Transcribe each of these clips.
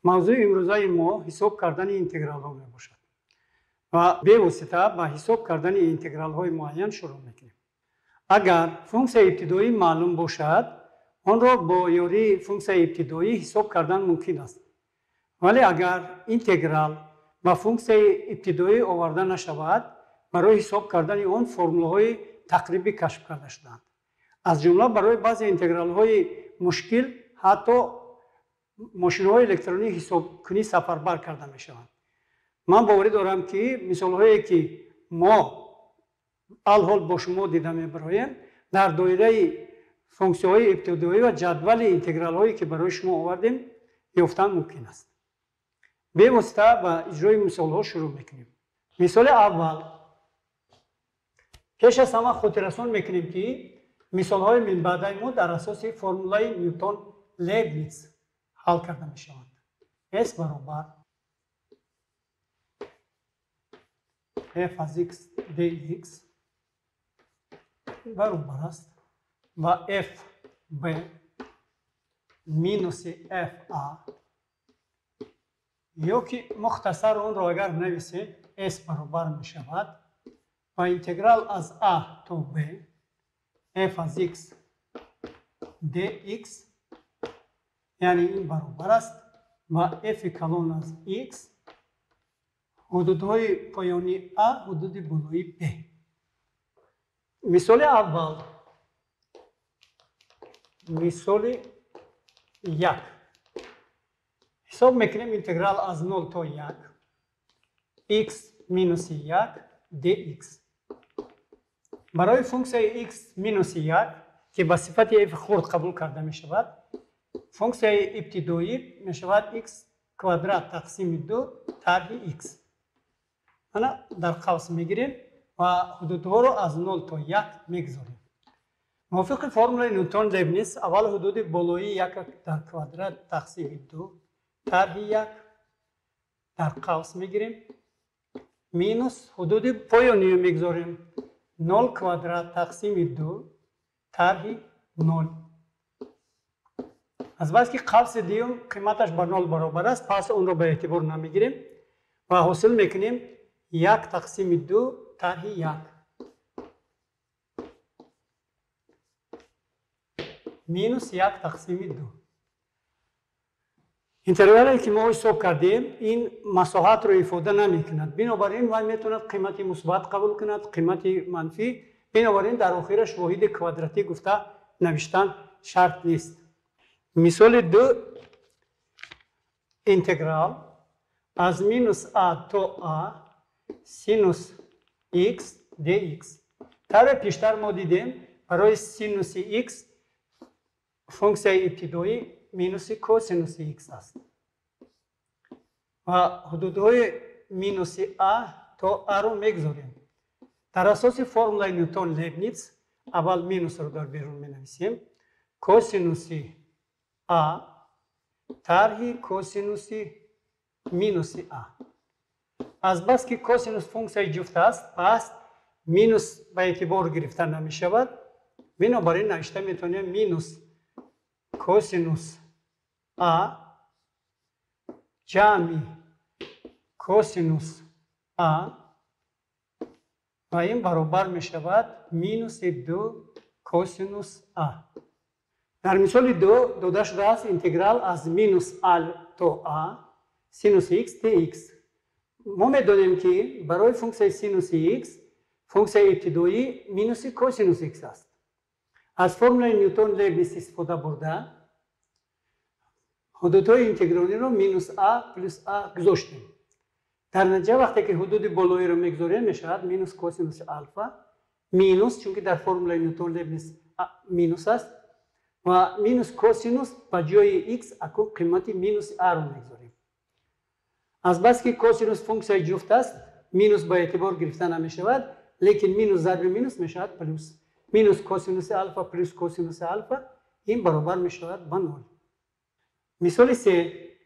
мавзӯи имрӯзаи мо ҳисоб кардани интегралҳо мебошад ва бевосита ба ҳисоб кардани интегралҳои муайян шурӯъ мекунем. агар функсияи ибтидоӣ маълум бошад, онро бо ёрии функсияи ибтидоӣ ҳисоб кардан мумкин аст. вале агар интеграл ба функсияи ибтидоӣ оварда нашавад, барои ҳисоб кардани он формулаҳои тақрибӣ кашф карда шудаанд. аз ҷумла барои баъзе интегралҳои мушкил ҳатто мошинҳои электронии ҳисобкунӣ сафарбар карда мешаванд. ман боварӣ дорам, ки мисолҳое ки мо алҳол бо шумо дида мебароем, дар доираи функсияҳои ибтидоӣ ва ҷадвали интегралҳое ки барои шумо овардем ёфтан мумкин аст. бевосита ба иҷрои мисолҳо шурӯъ мекунем. мисоли аввал, пеш аз ҳама хотиррасон мекунем, ки мисолҳои минбаъдаи мо дар асоси формулаи Ньютон-Лейбниц ҳал карда мешаванд. S баробар f аз x dx баробар аст ва f b минуси f a, ё ки мухтасар онро агар нависем, s баробар мешавад ва интеграл аз a то b f аз x dx, яъне ин баробар аст ва f калон аз x ҳудудҳои поёни a ҳудуди болои b. мисоли аввал, мисоли 1. ҳисоб мекунем интеграл аз 0 то 1 x минуси 1 dx. барои функсияи x минуси 1 ки ба сифати f хурд қабул карда мешавад, функсияи ибтидоӣ мешавад x квадрат тақсими 2 тарҳи x. ана дар қавс мегирем ва ҳудудҳоро аз 0 то 1 мегзорем. мувофиқи формулаи Ньютон-Лейбниц, аввал ҳудуди болои 1 дар квадрат тақсими 2 тарҳи 1 дар қавс мегирем, минус ҳудуди поёниро мегзорем 0 квадрат тақсими 2 тарҳи 0. азбаски қавси дуюм қиматаш ба 0 баробар аст, пас онро ба эътибор намегирем ва ҳосил мекунем 1 тақсими 2 тарҳи 1 минус 1 тақсими 2. интервале ки мо ҳисоб кардем, ин масоҳатро ифода намекунад. бинобар ин вай метавонад қимати мусбат қабул кунад, қимати манфӣ. бинобар ин дар охираш воҳиди квадратӣ гуфта навиштан шарт нест. мисоли 2. интеграл аз минус a то a синус x dx. тавре пештар мо дидем, барои синуси x функсияи ибтидоӣ минуси косинуси x аст ва ҳудудҳои минуси a то a-ро мегзорем. дар асоси формулаи Ньютон-Лейбниц аввал минусро дар берун менависем. косинуси a тарҳи косинуси минуси a. азбаски косинус функсияи ҷуфт аст, пас минус ба эътибор гирифта намешавад. бинобар ин навишта метавонем минус косинус a ҷамъи косинус a ва ин баробар мешавад минуси 2 косинус a. дар мисоли 2 дода шудааст интеграл аз минус a то a синуси x dx. мо медонем, ки барои функсияи синуси x функсияи ибтидоӣ минуси косинус x аст. аз формулаи Ньютон-Лейбниц истифода бурда ҳудудҳои интегралиро минус a плюс a гузоштем. дар натиҷа вақте ки ҳудуди болоиро мегзорем, мешавад минус косинуси алфа минус, чунки дар формулаи Ньютон-Лейбниц минус аст, ва минус косинус ба ҷои x акун қимати минуси a-ро мегзорем. азбаски косинус функсияи ҷуфт аст, минус ба эътибор гирифта намешавад, лекин минус зарби минус мешавад плюс. минус косинуси алфа плюс косинуси алфа, ин баробар мешавад ба 0. мисоли 3.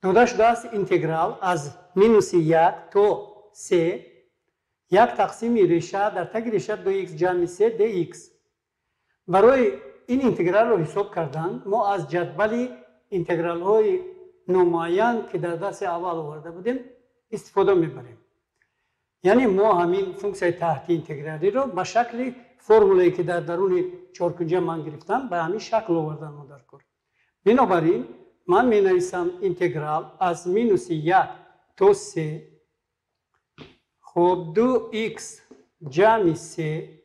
дода шудааст интеграл аз минуси 1 то 3 1 тақсими реша дар таги реша 2x ҷамъи 3 dx. барои ин интегралро ҳисоб кардан, мо аз ҷадвали интегралҳои نمایان که در درس اول آورده بودیم استفاده میبریم. یعنی ما همین فونکسیون تحتی اینتگرالی رو به شکل فرمولی که در درون چهارکنجه من گرفتم به همین شکل آوردم ما در کار. بنابراین من می نویسم اینتگرال از مینوس 1 تا 3 خب 2x جمع 3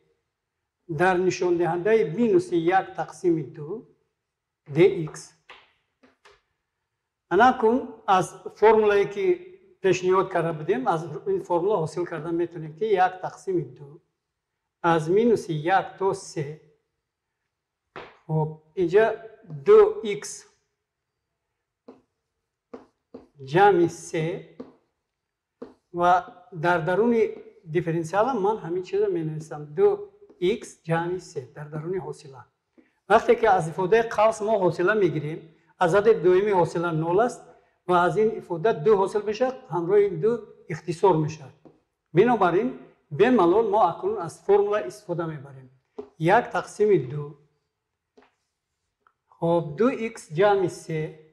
در نشان دهنده مینوس 1 تقسیم 2 dx. اکنون از فرمولی که پیشنهاد کرده بودیم از این فرمولا حاصل کردن میتونیم که 1 تقسیم 2 از مینوس 1 تا 3 خب اینجا 2x جمع 3 و در درون دیفرانسیال من همین چیز رو می نویسم 2x جمع 3 در درون حاصله. وقتی که از ifade قوس ما حاصله میگیریم عدد دومی حاصله 0 است و از این ifade 2 حاصل بشه همراه این 2 اختصار میشه. بنابراین به ملال ما اکنون از فرمولا استفاده میبریم 1 تقسیم 2 خب 2x جمع 3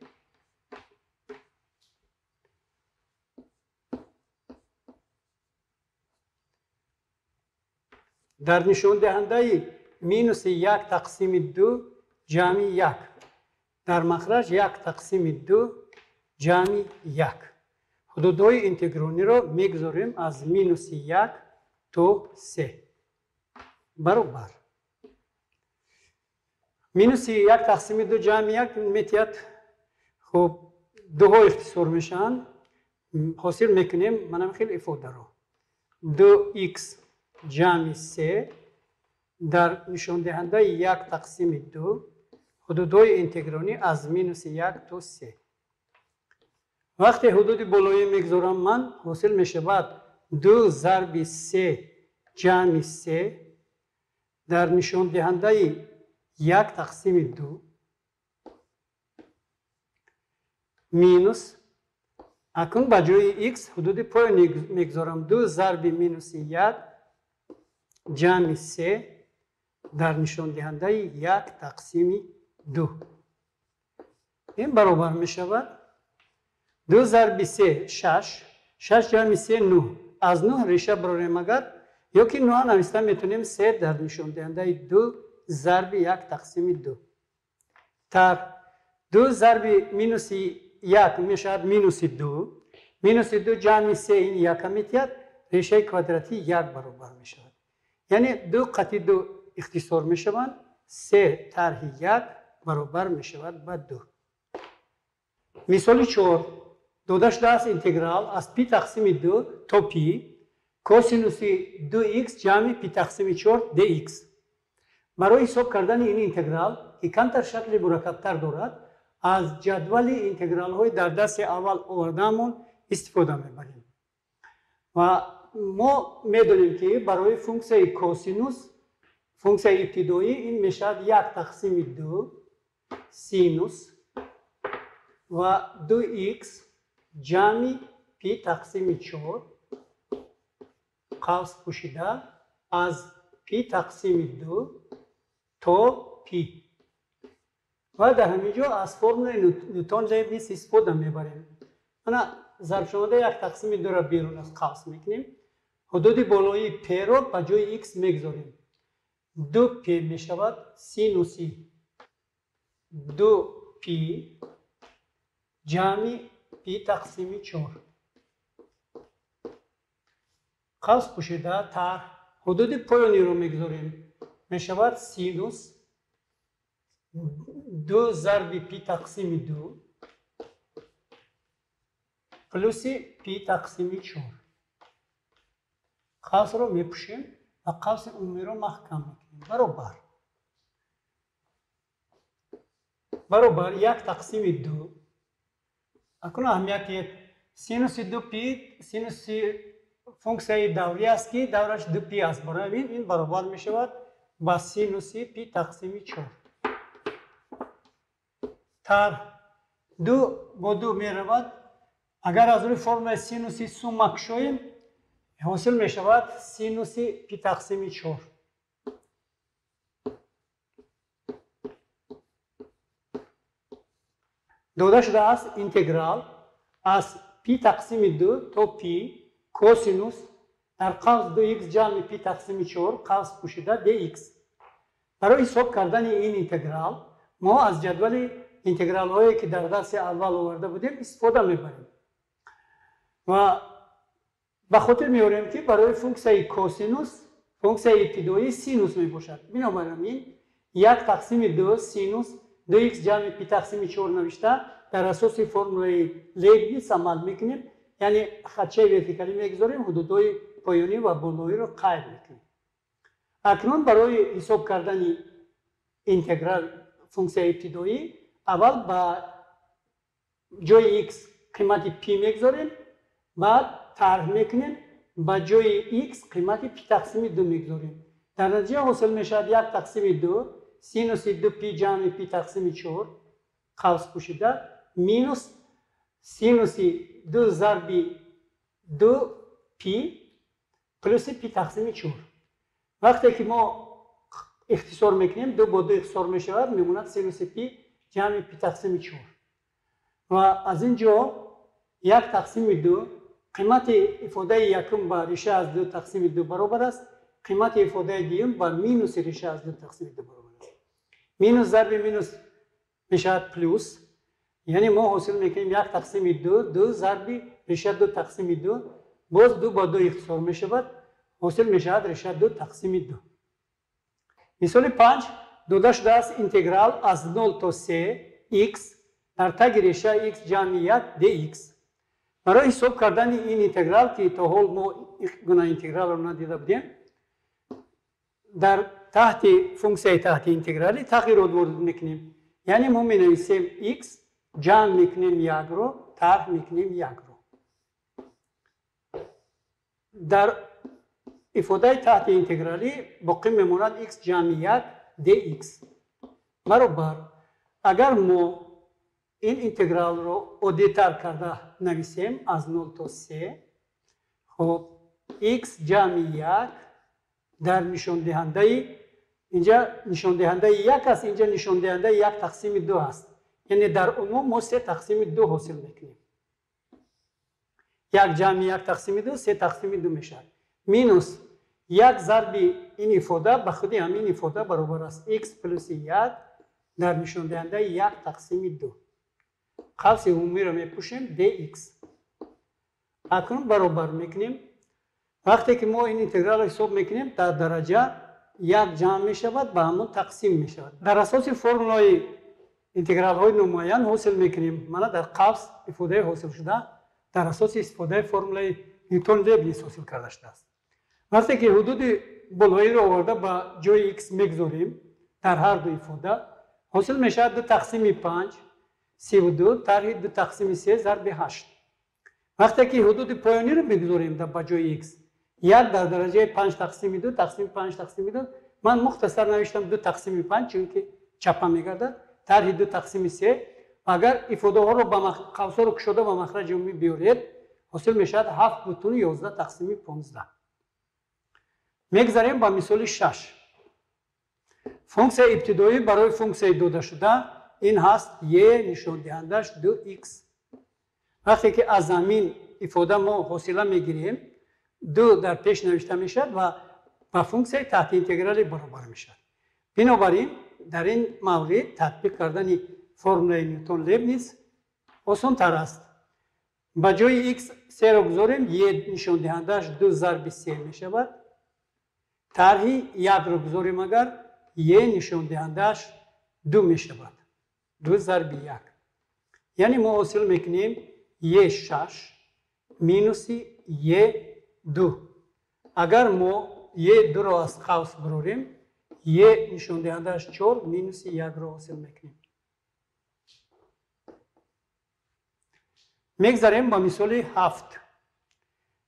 در نشان دهنده مینوس 1 تقسیم 2 جمع 1 در مخرج 1 تقسیم 2 جمع 1 حدودهای اینتگرونی رو میگذاریم از مینوس 1 تا 3 برابر مینوس 1 تقسیم 2 جمع 1 میتید خب دوها اختصار میشن حاصل میکنیم منم خیلی ifade رو 2x جمع 3 در نشان دهنده 1 تقسیم 2 حدودهای اینتگرونی از مینوس 1 تا 3 وقتی حدود بالایی میگذارم من حاصل میشه بعد 2 ضرب 3 جمع 3 در نشان دهنده 1 تقسیم 2 مینوس اکنون با جای x حدود پایین میگذارم 2 ضرب مینوس 1 جمع 3 در نشان دهنده 1 تقسیم 2 این برابر می شود 2 ضرب 3 6 جمع 3 9 از 9 ریشه براریم اگر یا که 9 نوشته میتونیم 3 در نشان دهنده 2 ضرب 1 تقسیم 2 تر 2 ضرب مینوس 1 میشود مینوس 2 جمع 3 این 1 میتید ریشه کوادراتی 1 برابر می شود یعنی 2 قطعی 2 اختصار می شوند 3 طرح 1 برابر می شود با 2 مثال 4 داده شده است اینتگرال از پی تقسیم 2 تا پی کوسینوس 2x جمع پی تقسیم 4 dx برای حساب کردن این اینتگرال که کمتر شکل مرکب‌تر دارد از جدول اینتگرال های در درس اول آورده‌مون استفاده می‌بریم و ما می‌دونیم که برای فونکسیون کوسینوس فونکسیون ابتدایی این میشود 1 تقسیم 2 سینوس و 2x جمع پی تقسیم 4 قوس پوشیده از پی تقسیم 2 تا پی و در همینجا از فرمول نیوتن لیبنیتز استفاده میبریم. انا ضرب شمرده 1 تقسیم 2 را بیرون از قوس میکنیم حدود بالایی پی رو به جای x میگذاریم 2 پی میشود سینوسی 2 پی جمع پی تقسیم 4 قوس پوشیده طرح حدود پایانی رو میگذاریم میشود سینوس 2 ضرب پی تقسیم 2 پلوس پی تقسیم 4 قوس رو میپوشیم و قوس عمومی رو محکم میکنیم برابر 1 تقسیم 2 اکنون اهمیت سینوس 2 پی سینوس فونکسیون دوری است که دورش 2 پی است برای این برابر می شود با سینوس پی تقسیم 4 تر 2 با 2 می رود اگر از روی فرم سینوسی سوم کشویم حاصل می شود سینوس پی تقسیم 4 дода шудааст интеграл аз пи тақсими 2 то пи косинус дар қавс 2х ҷамъи пи тақсими 4 қавс пӯшида dx. барои ҳисоб кардани ин интеграл мо аз ҷадвали интегралҳое ки дар дарси аввал оварда будем истифода мебарем ва ба хотир меорем ки барои функсияи косинус функсияи ибтидоӣ синус мебошад. бинобар ин 1 тақсими 2 синус 2х ҷамъи пи тақсими 4 навишта дар асоси формулаи Лейбниц амал мекунем, яъне хатчаи вертикалӣ мегузорем, ҳудудҳои поёнӣ ва болоиро қайд мекунем. акнун барои ҳисоб кардани интеграл функсияи ибтидоӣ аввал ба ҷои x қимати p мегузорем, баъд тарҳ мекунем, ба ҷои x қимати p тақсими 2 мегузорем. дар натиҷа ҳосил мешавад 1 тақсими 2 синуси 2 p ҷамъи p тақсими 4 қавс пӯшида минус синуси 2 зарби 2 p плюси p тақсими 4. вақте ки мо ихтисор мекунем 2 бо 2 ихтисор мешавад, мемонад синуси p ҷамъи p тақсими 4 ва аз ин ҷо 1 тақсими 2 қимати ифодаи якум ба риша аз 2 тақсими 2 баробар аст, қимати ифодаи дуюм ба минуси риша аз 2 тақсими 2 баробар аст. минус зарби минус мешавад плюс, яъне мо ҳосил мекунем 1 тақсими 2 2 зарби риша 2 тақсими 2 боз 2 ба 2 ихтисор мешавад, ҳосил мешавад риша 2 тақсими 2. мисоли 5 дода шудааст интеграл аз 0 то 3 x дар таги реша x ҷамъи 1 dx. барои ҳисоб кардани ин интеграл ки то ҳол мо гуна интегралро надида будем, дар таҳти функсияи таҳти интегралӣ тағйирот ворид мекунем, яъне мо менависем x ҷамъ мекунем 1ро тарҳ мекунем 1ро. дар ифодаи таҳти интегралӣ боқӣ мемонад x ҷамъи 1 dx баробар агар мо ин интегралро оддитар карда нависем аз 0 то 3, хоб x ҷамъи 1 дар нишондиҳандаи инҷа нишондиҳандаи 1 аст, инҷа нишондиҳандаи 1 тақсими 2 аст, яъне дар умум мо 3 тақсими 2 ҳосил мекунем. 1 ҷамъи 1 тақсими 2 3 тақсими 2 мешавад, минус 1 зарби ин ифода ба худи ҳамин ифода баробар аст x плюси 1 дар нишондиҳандаи 1 тақсими 2. қавси умумиро мепӯшем dx. акнун баробар мекунем, вақте ки мо ин интегралро ҳисоб мекунем дар дараҷа 1 ҷамъ мешавад ба ҳамон тақсим мешавад. дар асоси формулаи интегралҳои номуайян ҳосил мекунем. мана дар қавс ифодаи ҳосил шуда дар асоси истифодаи формулаи Ньютон-Лейбниц ҳосил карда шудааст. вақте ки ҳудуди болоиро оварда ба ҷои x мегузорем дар ҳар ду ифода, ҳосил мешавад 2 тақсими 5 32 тарҳи 2 тақсими 3 зарби 8. вақте ки ҳудуди поёниро мегузорем ба ҷои x, 1 дар дараҷаи 5 тақсими 2 тақсими 5 тақсими 2, ман мухтасар навиштам 2 тақсими 5 чунки чапа мегардад, тарҳи 2 тақсими 3. агар ифодаҳоро ба қавсҳоро кушода ба махраҷи умумӣ биёред, ҳосил мешавад 7 бутуни 11 тақсими 15. мегзарем ба мисоли 6. функсияи ибтидоӣ барои функсияи додашуда ин ҳаст е нишондиҳандаш 2x. вақте ки аз ҳамин ифода мо ҳосила мегирем, 2 дар пеш навишта мешавад ва ба функсияи таҳти интегралӣ баробар мешавад. бинобар ин дар ин маврид татбиқ кардани формулаи Ньютон-Лейбниц осонтар аст. ба ҷои x 3ро гузорем, е нишондиҳандаш 2 зарби 3 мешавад, тарҳи 1ро гузорем агар, е нишондиҳандаш 2 мешавад, 2 зарби 1. яъне мо ҳосил мекунем е 6 минуси е 2. агар мо е 2ро аз қавс барорем, е нишондиҳандаш 4 минуси 1ро ҳосил мекунем. мегзарем ба мисоли 7.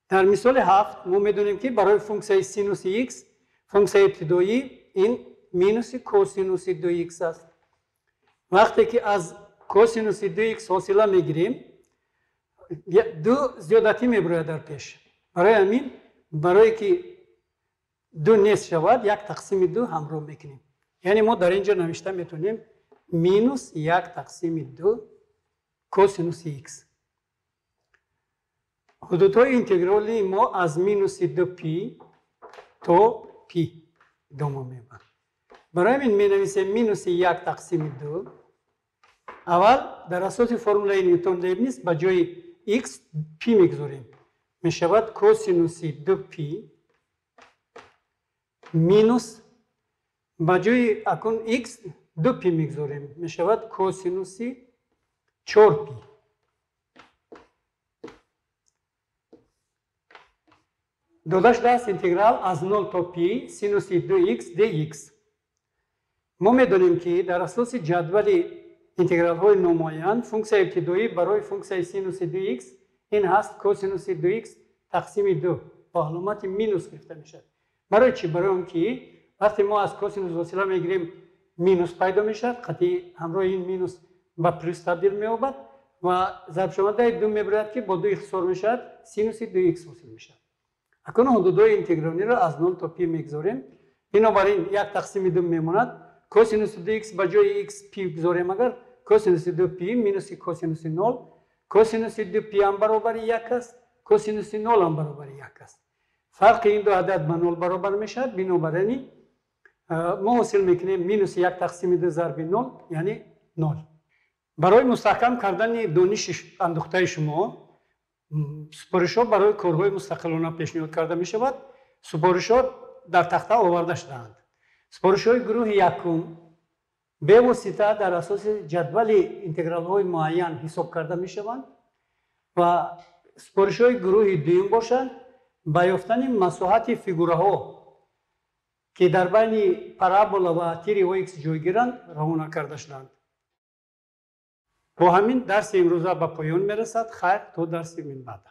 дар мисоли 7 мо медонем ки барои функсияи синуси x функсияи ибтидоӣ ин минуси косинуси 2x аст. вақте ки аз косинуси 2x ҳосила мегирем, 2 зиёдатӣ мебарояд дар пеш. барои ҳамин барое ки 2 нест шавад, 1 тақсими 2 ҳамроҳ мекунем. яъне мо дар ин ҷо навишта метавонем минус 1 тақсими 2 کوسینوس ایکس. حدودهای اینتگرالی ما از مینوس 2 پی تا پی ادامه میبرد. برای این می نویسیم مینوس 1 تقسیم 2. اول در اساس فرمولای نیوتن لیبنیتز به جای x پی میگذاریم. می شود کوسینوس 2 پی مینوس به جای اکن x 2 پی میگذاریم. می شود کوسینوس 4 پی. داداش دست انتگرال از 0 تا پی سینوس 2x dx. ما میدونیم که در اساس جدول انتگرال های نمایان فونکسیون ابتدایی برای فونکسیون سینوس 2x این هست کوسینوس 2x تقسیم 2 با علامت مینوس گرفته میشه. برای چی؟ برای اون که وقتی ما از کوسینوس وسیله میگیریم مینوس پیدا میشه، قطعی همراه این مینوس به پلس تبدیل مییابد و ضرب شونده 2 میبرد که با 2 اختصار میشه سینوس 2x حاصل میشه. اکنون حدودهای اینتگرالی را از 0 تا پی میگذاریم. بنابراین 1 تقسیم 2 میماند. کوسینوس 2x به جای x پی بگذاریم اگر کوسینوس 2 پی مینوس کوسینوس 0. کوسینوس 2 پی هم برابر 1 است. کوسینوس 0 هم برابر 1 است. فرق این دو عدد به 0 برابر میشه. بنابراین ما حاصل میکنیم مینوس 1 تقسیم 2 ضرب 0 یعنی 0. برای مستحکم کردن دانش اندوخته شما سپارش‌ها برای کارهای مستقلانه پیشنهاد کرده می شود. سپارش‌ها در تخته آورده شدند. سپارش‌های گروه یکم به واسطه در اساس جدول انتگرال های معین حساب کرده می شوند و سپارش‌های گروه دوم باشند با یافتن مساحت فیگوره ها که در بین پارابولا و تیر و ایکس جایگیرند روانه کرده شدند. با همین درس امروزه به پایان میرسد. خیر تا درس من بعد.